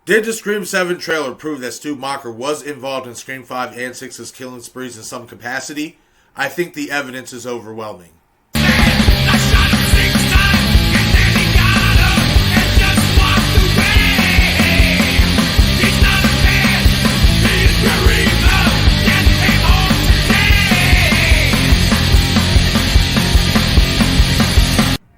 Did the Scream 7 trailer prove that Stu Macher was involved in Scream 5 and 6's killing sprees in some capacity? I think the evidence is overwhelming.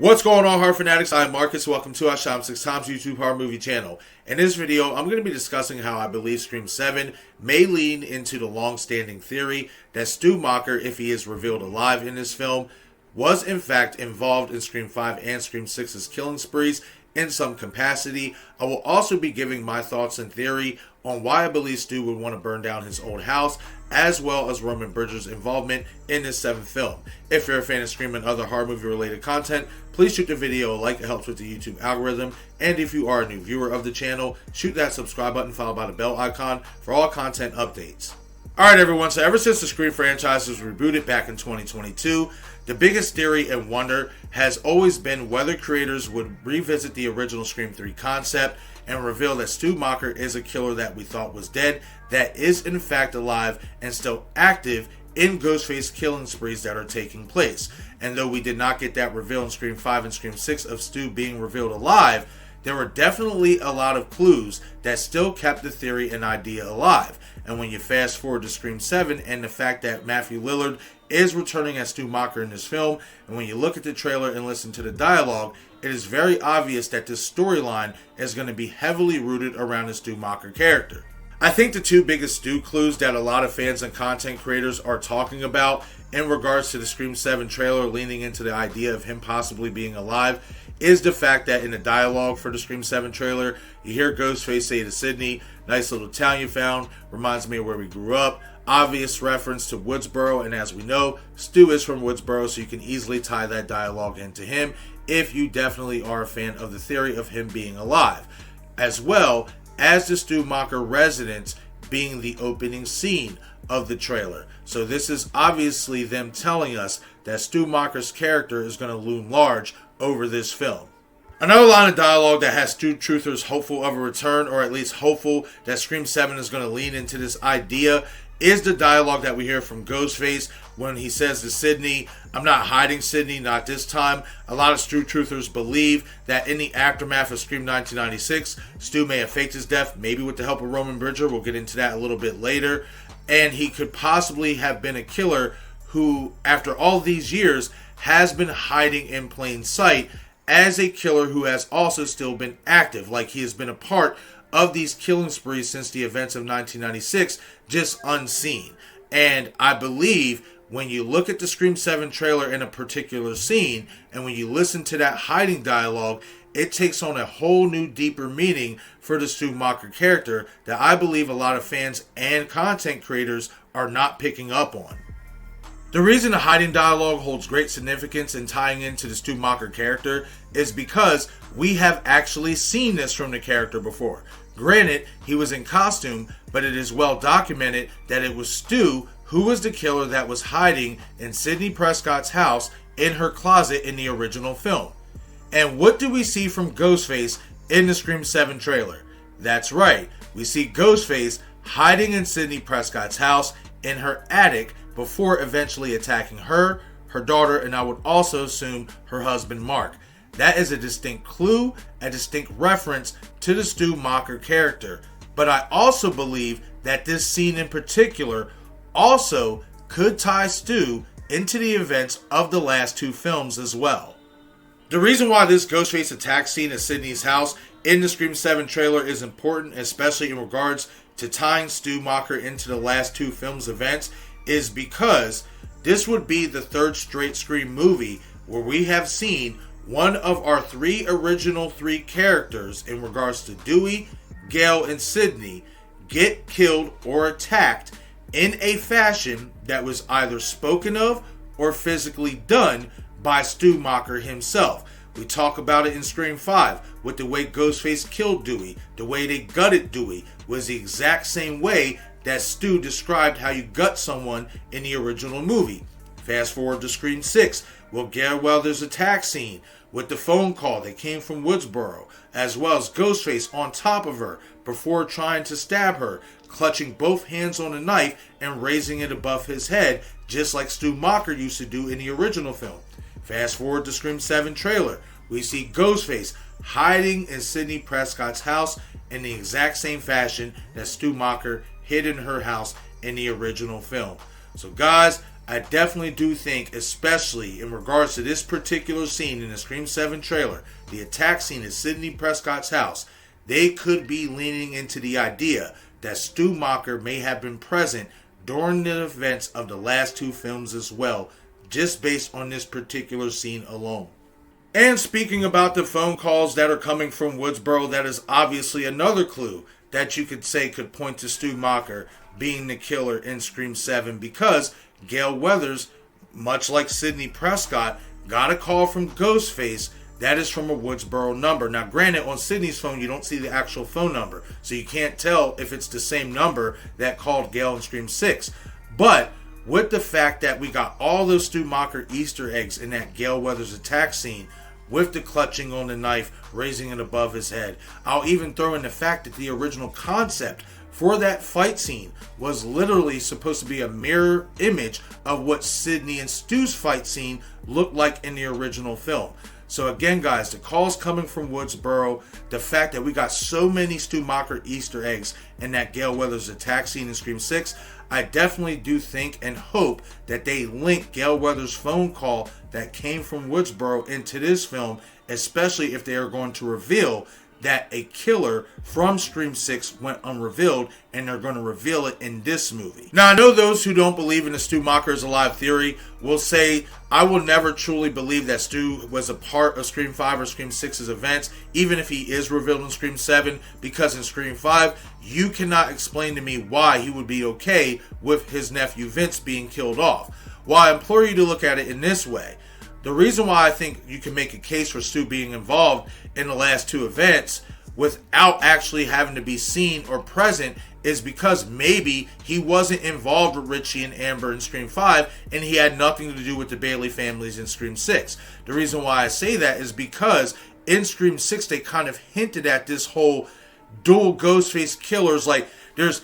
What's going on, horror fanatics? I'm Marcus. Welcome to our Shop 6 Times YouTube horror movie channel. In this video, I'm going to be discussing how I believe Scream 7 may lean into the long-standing theory that Stu Macher, if he is revealed alive in this film, was in fact involved in Scream 5 and Scream 6's killing sprees in some capacity. I will also be giving my thoughts and theory on why I believe Stu would want to burn down his old house, as well as Roman Bridger's involvement in this 7th film. If you're a fan of Scream and other horror movie related content, please shoot the video a like. It helps with the YouTube algorithm. And if you are a new viewer of the channel, shoot that subscribe button followed by the bell icon for all content updates. Alright everyone, so ever since the Scream franchise was rebooted back in 2022, the biggest theory and wonder has always been whether creators would revisit the original Scream 3 concept and reveal that Stu Macher is a killer that we thought was dead, that is in fact alive and still active in Ghostface killing sprees that are taking place. And though we did not get that reveal in Scream 5 and Scream 6 of Stu being revealed alive, there were definitely a lot of clues that still kept the theory and idea alive. And when you fast forward to Scream 7 and the fact that Matthew Lillard is returning as Stu Macher in this film, and when you look at the trailer and listen to the dialogue, it is very obvious that this storyline is going to be heavily rooted around the Stu Macher character. I think the two biggest Stu clues that a lot of fans and content creators are talking about in regards to the Scream 7 trailer leaning into the idea of him possibly being alive is the fact that in the dialogue for the Scream 7 trailer, you hear Ghostface say to Sydney, "Nice little town you found, reminds me of where we grew up." Obvious reference to Woodsboro, and as we know, Stu is from Woodsboro, so you can easily tie that dialogue into him if you definitely are a fan of the theory of him being alive. As well as the Stu Macher residence being the opening scene of the trailer. So this is obviously them telling us that Stu Macher's character is going to loom large over this film. Another line of dialogue that has Stu truthers hopeful of a return, or at least hopeful that Scream 7 is going to lean into this idea, is the dialogue that we hear from Ghostface when he says to Sydney, "I'm not hiding, Sydney, not this time." A lot of Stu truthers believe that in the aftermath of Scream 1996, Stu may have faked his death, maybe with the help of Roman Bridger. We'll get into that a little bit later. And he could possibly have been a killer who, after all these years, has been hiding in plain sight as a killer who has also still been active, like he has been a part of these killing sprees since the events of 1996, just unseen. And I believe when you look at the Scream 7 trailer in a particular scene, and when you listen to that hiding dialogue, it takes on a whole new, deeper meaning for the Stu Macher character that I believe a lot of fans and content creators are not picking up on. The reason the hiding dialogue holds great significance in tying into the Stu Macher character is because we have actually seen this from the character before. Granted, he was in costume, but it is well documented that it was Stu who was the killer that was hiding in Sidney Prescott's house in her closet in the original film. And what do we see from Ghostface in the Scream 7 trailer? That's right, we see Ghostface hiding in Sidney Prescott's house in her attic before eventually attacking her, her daughter, and I would also assume her husband Mark. That is a distinct clue, a distinct reference to the Stu Macher character. But I also believe that this scene in particular also could tie Stu into the events of the last two films as well. The reason why this Ghostface attack scene at Sydney's house in the Scream 7 trailer is important, especially in regards to tying Stu Macher into the last two films' events, is because this would be the third straight Scream movie where we have seen one of our original three characters in regards to Dewey, Gail, and Sydney get killed or attacked in a fashion that was either spoken of or physically done by Stu Macher himself. We talk about it in Scream 5 with the way Ghostface killed Dewey. The way they gutted Dewey was the exact same way that Stu described how you gut someone in the original movie. Fast forward to Scream 6, well, there's attack scene with the phone call that came from Woodsboro, as well as Ghostface on top of her before trying to stab her, clutching both hands on the knife and raising it above his head, just like Stu Macher used to do in the original film. Fast forward to Scream 7 trailer, we see Ghostface hiding in Sidney Prescott's house in the exact same fashion that Stu Macher hid in her house in the original film. So guys, I definitely do think, especially in regards to this particular scene in the Scream 7 trailer, the attack scene at Sidney Prescott's house, they could be leaning into the idea that Stu Macher may have been present during the events of the last two films as well, just based on this particular scene alone. And speaking about the phone calls that are coming from Woodsboro, that is obviously another clue that you could say could point to Stu Macher being the killer in Scream 7, because Gale Weathers, much like Sidney Prescott, got a call from Ghostface that is from a Woodsboro number. Now granted, on Sidney's phone you don't see the actual phone number, so you can't tell if it's the same number that called Gale in Scream 6. But with the fact that we got all those Stu Macher Easter eggs in that Gale Weathers attack scene, with the clutching on the knife, raising it above his head, I'll even throw in the fact that the original concept for that fight scene was literally supposed to be a mirror image of what Sidney and Stu's fight scene looked like in the original film. So again guys, the calls coming from Woodsboro, the fact that we got so many Stu Macher Easter eggs in that Gale Weathers attack scene in Scream 6, I definitely do think and hope that they link Gale Weathers' phone call that came from Woodsboro into this film, especially if they are going to reveal that a killer from Scream 6 went unrevealed, and they're going to reveal it in this movie. Now, I know those who don't believe in the Stu Macher is alive theory will say, I will never truly believe that Stu was a part of Scream 5 or Scream 6's events, even if he is revealed in Scream 7, because in Scream 5, you cannot explain to me why he would be okay with his nephew Vince being killed off. Well, I implore you to look at it in this way. The reason why I think you can make a case for Stu being involved in the last two events without actually having to be seen or present is because maybe he wasn't involved with Richie and Amber in Scream 5 and he had nothing to do with the Bailey families in Scream 6. The reason why I say that is because in Scream 6 they kind of hinted at this whole dual Ghostface killers, like there's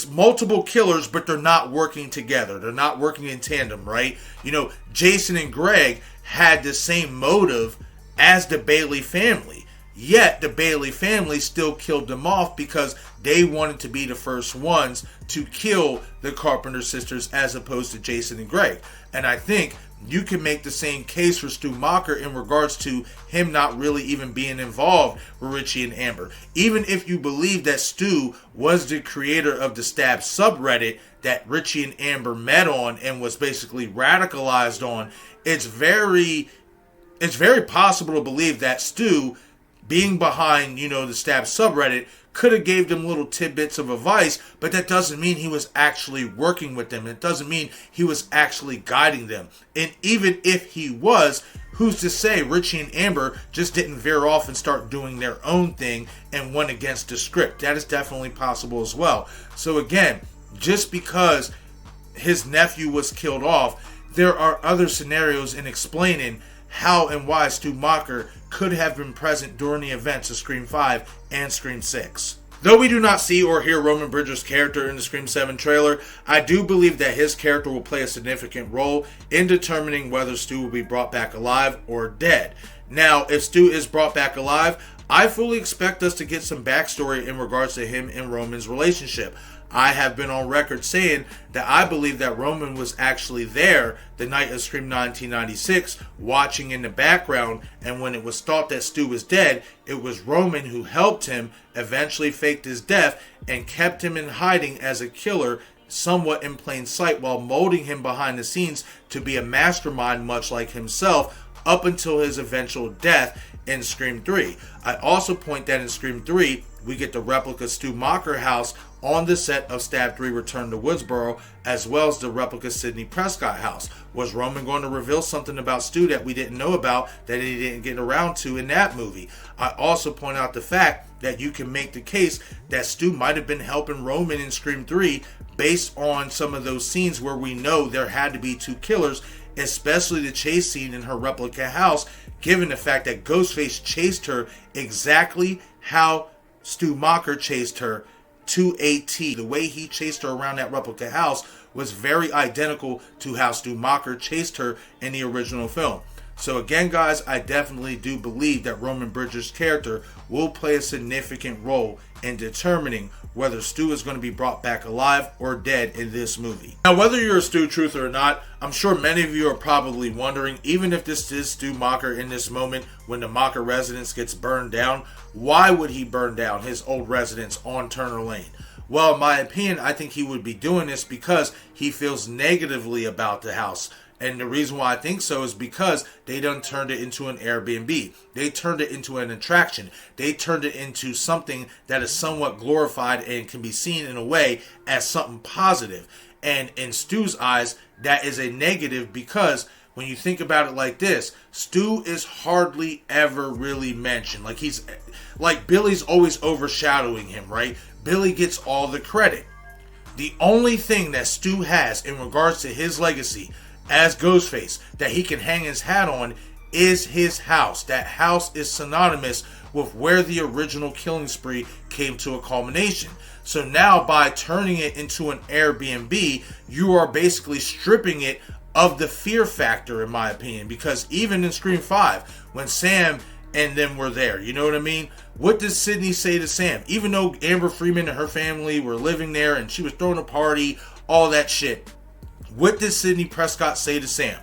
multiple killers, but they're not working together. They're not working in tandem, right? You know, Jason and Greg had the same motive as the Bailey family. Yet, the Bailey family still killed them off because they wanted to be the first ones to kill the Carpenter sisters as opposed to Jason and Greg. And I think you can make the same case for Stu Macher in regards to him not really even being involved with Richie and Amber. Even if you believe that Stu was the creator of the Stab subreddit that Richie and Amber met on and was basically radicalized on, it's very possible to believe that Stu, being behind, the Stab subreddit, could have gave them little tidbits of advice, but that doesn't mean he was actually working with them. It doesn't mean he was actually guiding them. And even if he was, who's to say Richie and Amber just didn't veer off and start doing their own thing and went against the script? That is definitely possible as well. So again, just because his nephew was killed off, there are other scenarios in explaining how and why Stu Macher could have been present during the events of Scream 5 and Scream 6. Though we do not see or hear Roman Bridger's character in the Scream 7 trailer, I do believe that his character will play a significant role in determining whether Stu will be brought back alive or dead. Now, if Stu is brought back alive, I fully expect us to get some backstory in regards to him and Roman's relationship. I have been on record saying that I believe that Roman was actually there the night of Scream 1996, watching in the background, and when it was thought that Stu was dead, it was Roman who helped him, eventually faked his death, and kept him in hiding as a killer, somewhat in plain sight, while molding him behind the scenes to be a mastermind much like himself, up until his eventual death in Scream 3. I also point that in Scream 3, we get the replica Stu Macher house on the set of Stab 3 Return to Woodsboro, as well as the replica Sidney Prescott house. Was Roman going to reveal something about Stu that we didn't know about, that he didn't get around to in that movie? I also point out the fact that you can make the case that Stu might have been helping Roman in Scream 3 based on some of those scenes where we know there had to be two killers, especially the chase scene in her replica house, given the fact that Ghostface chased her exactly how Stu Macher chased her to a T. The way he chased her around that replica house was very identical to how Stu Macher chased her in the original film. So again, guys, I definitely do believe that Roman Bridger's character will play a significant role in determining whether Stu is going to be brought back alive or dead in this movie. Now, whether you're a Stu truther or not, I'm sure many of you are probably wondering, even if this is Stu Macher in this moment when the Macher residence gets burned down, why would he burn down his old residence on Turner Lane? Well, in my opinion, I think he would be doing this because he feels negatively about the house. And the reason why I think so is because they done turned it into an Airbnb. They turned it into an attraction. They turned it into something that is somewhat glorified and can be seen in a way as something positive. And in Stu's eyes, that is a negative because when you think about it like this, Stu is hardly ever really mentioned. Like Billy's always overshadowing him, right? Billy gets all the credit. The only thing that Stu has in regards to his legacy as Ghostface that he can hang his hat on is his house. That house is synonymous with where the original killing spree came to a culmination. So now by turning it into an Airbnb, you are basically stripping it of the fear factor, in my opinion, because even in Scream 5, when Sam and them were there, you know what I mean? What does Sidney say to Sam? Even though Amber Freeman and her family were living there and she was throwing a party, all that shit, what did Sidney Prescott say to Sam?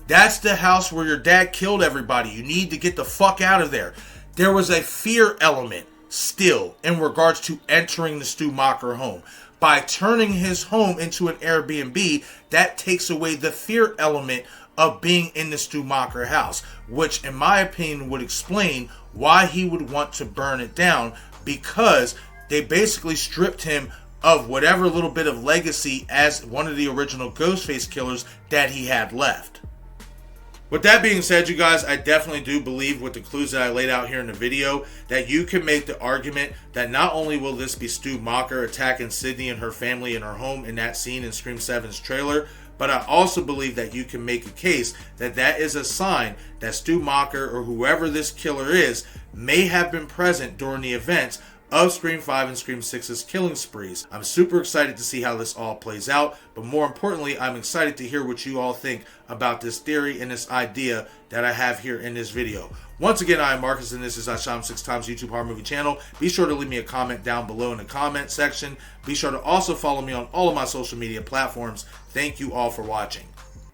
That's the house where your dad killed everybody. You need to get the fuck out of there. There was a fear element still in regards to entering the Stu Macher home. By turning his home into an Airbnb, that takes away the fear element of being in the Stu Macher house, which in my opinion would explain why he would want to burn it down, because they basically stripped him of whatever little bit of legacy as one of the original Ghostface killers that he had left. With that being said, you guys, I definitely do believe with the clues that I laid out here in the video that you can make the argument that not only will this be Stu Macher attacking Sidney and her family in her home in that scene in Scream 7's trailer, but I also believe that you can make a case that that is a sign that Stu Macher or whoever this killer is may have been present during the events of Scream 5 and Scream 6's killing sprees. I'm super excited to see how this all plays out, but more importantly, I'm excited to hear what you all think about this theory and this idea that I have here in this video. Once again, I am Marcus, and this is Sham 6 Times YouTube Horror Movie Channel. Be sure to leave me a comment down below in the comment section. Be sure to also follow me on all of my social media platforms. Thank you all for watching.